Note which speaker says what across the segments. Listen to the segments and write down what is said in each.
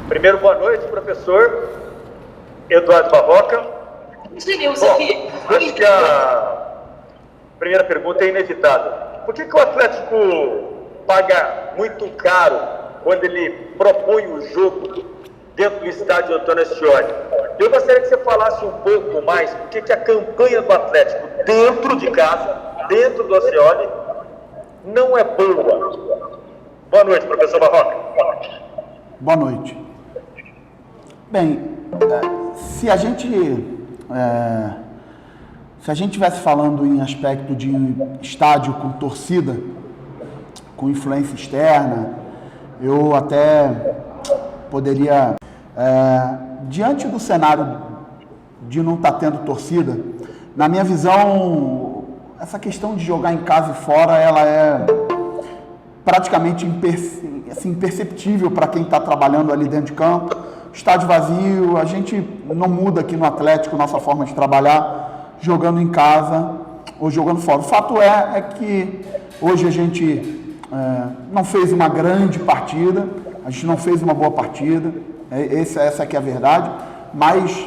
Speaker 1: Primeiro, boa noite, professor Eduardo Barroca. Bom, acho que a primeira pergunta é inevitável. Por que o Atlético paga muito caro quando ele propõe o jogo dentro do estádio Antônio Ascioli? Eu gostaria que você falasse um pouco mais por que a campanha do Atlético dentro de casa, dentro do Ascioli, não é boa. Boa noite, professor Barroca.
Speaker 2: Boa noite. Bem, se a gente estivesse falando em aspecto de estádio com torcida, com influência externa, eu até poderia, diante do cenário de não estar tendo torcida, na minha visão, essa questão de jogar em casa e fora, ela é praticamente imperceptível para quem está trabalhando ali dentro de campo. Estádio vazio, a gente não muda aqui no Atlético nossa forma de trabalhar jogando em casa ou jogando fora. O fato é que hoje a gente não fez uma grande partida, a gente não fez uma boa partida, essa que é a verdade, mas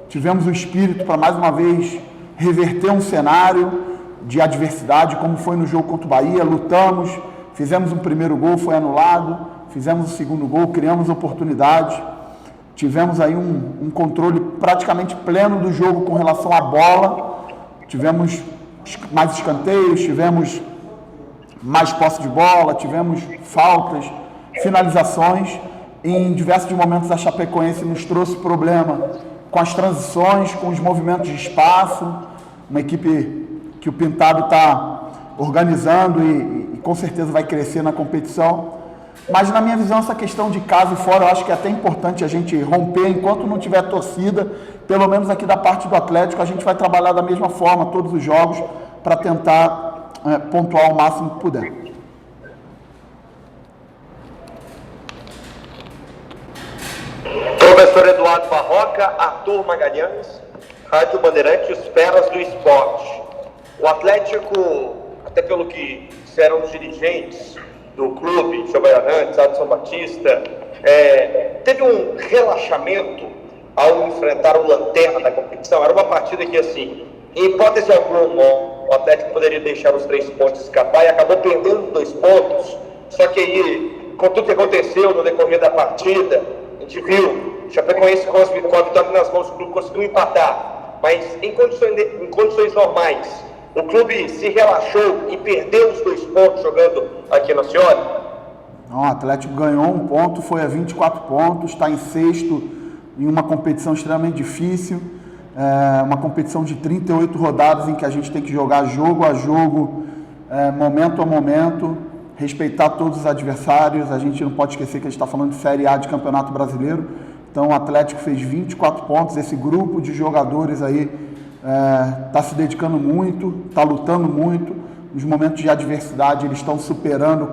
Speaker 2: tivemos o espírito para mais uma vez reverter um cenário de adversidade, como foi no jogo contra o Bahia, lutamos, fizemos um primeiro gol, foi anulado, fizemos o segundo gol, criamos oportunidades, tivemos aí um controle praticamente pleno do jogo com relação à bola, tivemos mais escanteios, tivemos mais posse de bola, tivemos faltas, finalizações. Em diversos momentos a Chapecoense nos trouxe problema com as transições, com os movimentos de espaço, uma equipe que o Pintado está organizando e com certeza vai crescer na competição. Mas na minha visão essa questão de casa e fora eu acho que é até importante a gente romper enquanto não tiver torcida, pelo menos aqui da parte do Atlético a gente vai trabalhar da mesma forma todos os jogos para tentar pontuar o máximo que puder.
Speaker 1: Professor Eduardo Barroca, Arthur Magalhães, Rádio Bandeirantes, Feras do Esporte. O Atlético, até pelo que disseram os dirigentes do clube, Giovanni Hernandes, Adson Batista, teve um relaxamento ao enfrentar o Lanterna da competição. Era uma partida que, assim, em hipótese alguma, o Atlético poderia deixar os 3 pontos escapar e acabou perdendo 2 pontos. Só que aí, com tudo que aconteceu no decorrer da partida, a gente viu, o Chapecoense com a vitória nas mãos, o clube conseguiu empatar. Mas em condições normais, o clube se relaxou e perdeu os 2 pontos jogando aqui no Ascioli?
Speaker 2: Não, o Atlético ganhou 1 ponto, foi a 24 pontos, está em 6º em uma competição extremamente difícil, uma competição de 38 rodadas em que a gente tem que jogar jogo a jogo, momento a momento, respeitar todos os adversários. A gente não pode esquecer que a gente está falando de Série A de Campeonato Brasileiro. Então o Atlético fez 24 pontos, esse grupo de jogadores aí está se dedicando muito, está lutando muito. Nos momentos de adversidade eles estão superando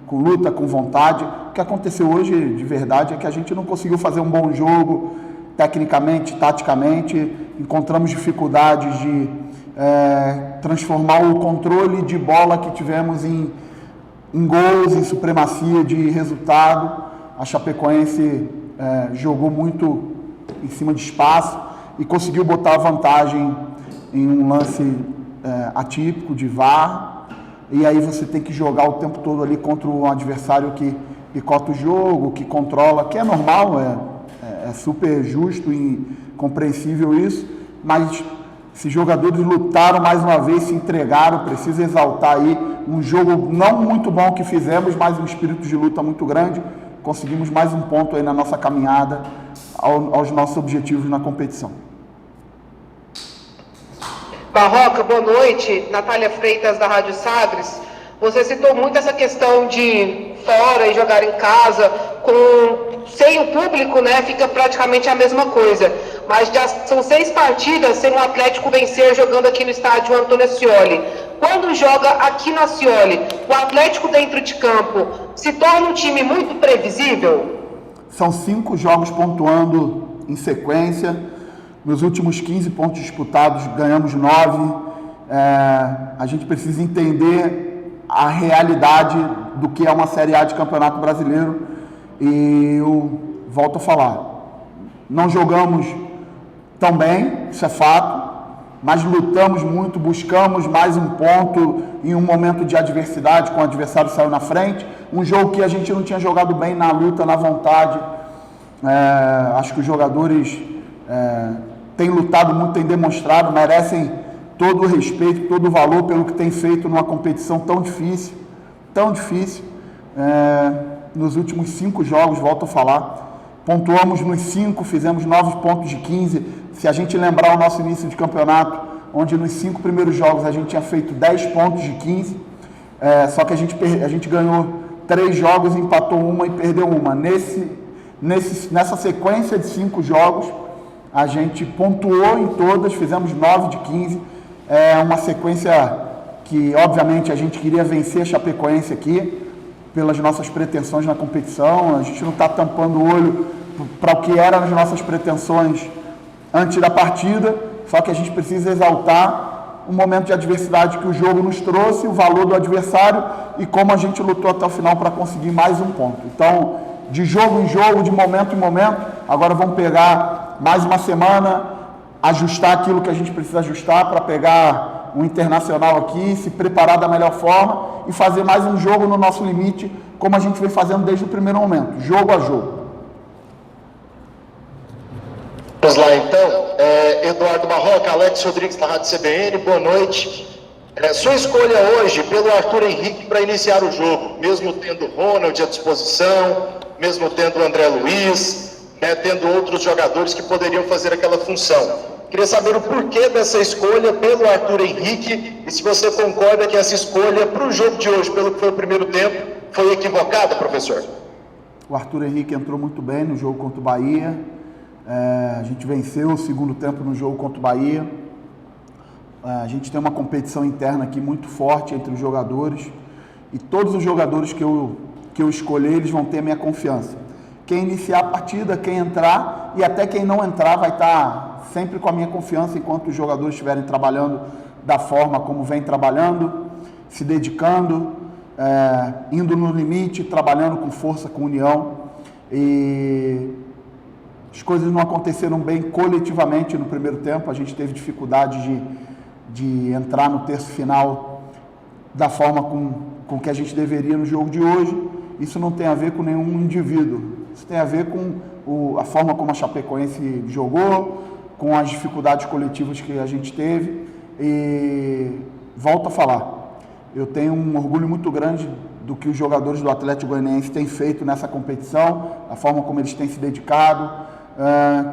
Speaker 2: com luta, com vontade. O que aconteceu hoje de verdade é que a gente não conseguiu fazer um bom jogo tecnicamente, taticamente, encontramos dificuldades de transformar o controle de bola que tivemos em gols, em supremacia de resultado. A Chapecoense jogou muito em cima de espaço e conseguiu botar a vantagem em um lance atípico de VAR, e aí você tem que jogar o tempo todo ali contra um adversário que picota o jogo, que controla, que é normal, é super justo e compreensível isso, mas esses jogadores lutaram mais uma vez, se entregaram. Preciso exaltar aí um jogo não muito bom que fizemos, mas um espírito de luta muito grande. Conseguimos mais um ponto aí na nossa caminhada aos nossos objetivos na competição.
Speaker 3: Barroca, boa noite. Natália Freitas, da Rádio Sagres. Você citou muito essa questão de fora e jogar em casa, sem o público, né? Fica praticamente a mesma coisa. Mas já são 6 partidas sem o Atlético vencer jogando aqui no estádio Antônio Ascioli. Quando joga aqui no Ascioli, o Atlético dentro de campo se torna um time muito previsível?
Speaker 2: São 5 jogos pontuando em sequência. Nos últimos 15 pontos disputados, ganhamos 9. A gente precisa entender a realidade do que é uma Série A de Campeonato Brasileiro. E volto a falar, não jogamos tão bem, isso é fato, mas lutamos muito, buscamos mais um ponto em um momento de adversidade, com o adversário saiu na frente, um jogo que a gente não tinha jogado bem na luta, na vontade. Acho que os jogadores têm lutado muito, têm demonstrado, merecem todo o respeito, todo o valor pelo que tem feito numa competição tão difícil, nos últimos 5 jogos, volto a falar, pontuamos nos 5, fizemos 9 pontos de 15. Se a gente lembrar o nosso início de campeonato, onde nos 5 primeiros jogos a gente tinha feito 10 pontos de 15, só que a gente ganhou 3 jogos, empatou uma e perdeu uma. Nessa sequência de 5 jogos, a gente pontuou em todas, fizemos 9 de 15. É uma sequência que, obviamente, a gente queria vencer a Chapecoense aqui, pelas nossas pretensões na competição. A gente não está tampando o olho para o que eram as nossas pretensões antes da partida, só que a gente precisa exaltar o momento de adversidade que o jogo nos trouxe, o valor do adversário e como a gente lutou até o final para conseguir mais um ponto. Então, de jogo em jogo, de momento em momento, agora vamos pegar mais uma semana, ajustar aquilo que a gente precisa ajustar para pegar um Internacional aqui, se preparar da melhor forma e fazer mais um jogo no nosso limite, como a gente vem fazendo desde o primeiro momento, jogo a jogo.
Speaker 4: Vamos lá então, Eduardo Barroca, Alex Rodrigues da Rádio CBN, boa noite. Sua escolha hoje pelo Arthur Henrique para iniciar o jogo, mesmo tendo o Ronald à disposição, mesmo tendo o André Luiz, tendo outros jogadores que poderiam fazer aquela função. Queria saber o porquê dessa escolha pelo Arthur Henrique e se você concorda que essa escolha para o jogo de hoje, pelo que foi o primeiro tempo, foi equivocada, professor?
Speaker 2: O Arthur Henrique entrou muito bem no jogo contra o Bahia. A gente venceu o segundo tempo no jogo contra o Bahia. A gente tem uma competição interna aqui muito forte entre os jogadores e todos os jogadores que eu escolher, eles vão ter a minha confiança. Quem iniciar a partida, quem entrar e até quem não entrar vai estar sempre com a minha confiança enquanto os jogadores estiverem trabalhando da forma como vem trabalhando, se dedicando, indo no limite, trabalhando com força, com união. E as coisas não aconteceram bem coletivamente no primeiro tempo, a gente teve dificuldade de entrar no terço final da forma com que a gente deveria no jogo de hoje. Isso não tem a ver com nenhum indivíduo, isso tem a ver com a forma como a Chapecoense jogou, com as dificuldades coletivas que a gente teve. E volto a falar, eu tenho um orgulho muito grande do que os jogadores do Atlético Goianiense têm feito nessa competição, a forma como eles têm se dedicado,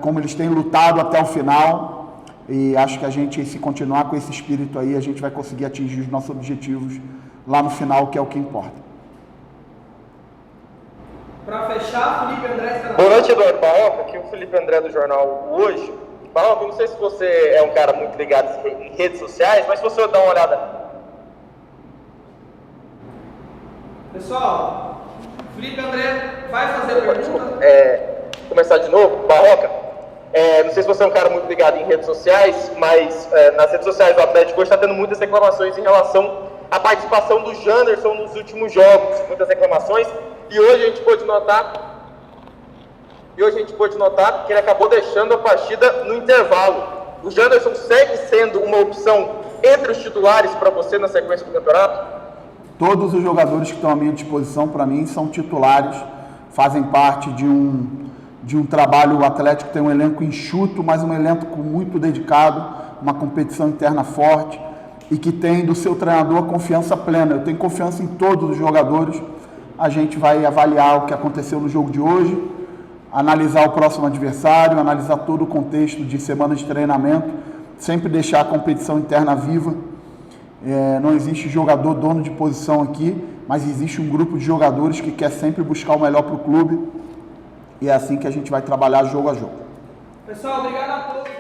Speaker 2: como eles têm lutado até o final, e acho que a gente, se continuar com esse espírito aí, a gente vai conseguir atingir os nossos objetivos lá no final, que é o que importa.
Speaker 5: Para fechar, Felipe André está na...
Speaker 1: Boa noite, Eduardo Barroca, aqui é o Felipe André do jornal Hoje. Barroca, eu não sei se você é um cara muito ligado em redes sociais, mas se você dá uma olhada...
Speaker 5: Pessoal, Felipe André vai fazer a pergunta.
Speaker 1: Começar de novo, Barroca. Não sei se você é um cara muito ligado em redes sociais, mas nas redes sociais do Atlético hoje está tendo muitas reclamações em relação à participação do Janderson nos últimos jogos, muitas reclamações, e hoje a gente pôde notar que ele acabou deixando a partida no intervalo. O Janderson segue sendo uma opção entre os titulares para você na sequência do campeonato?
Speaker 2: Todos os jogadores que estão à minha disposição, para mim, são titulares, fazem parte de um trabalho. O Atlético tem um elenco enxuto, mas um elenco muito dedicado, uma competição interna forte e que tem do seu treinador confiança plena. Eu tenho confiança em todos os jogadores. A gente vai avaliar o que aconteceu no jogo de hoje, analisar o próximo adversário, analisar todo o contexto de semana de treinamento, sempre deixar a competição interna viva. Não existe jogador dono de posição aqui, mas existe um grupo de jogadores que quer sempre buscar o melhor para o clube, e é assim que a gente vai trabalhar jogo a jogo.
Speaker 5: Pessoal, obrigado a todos.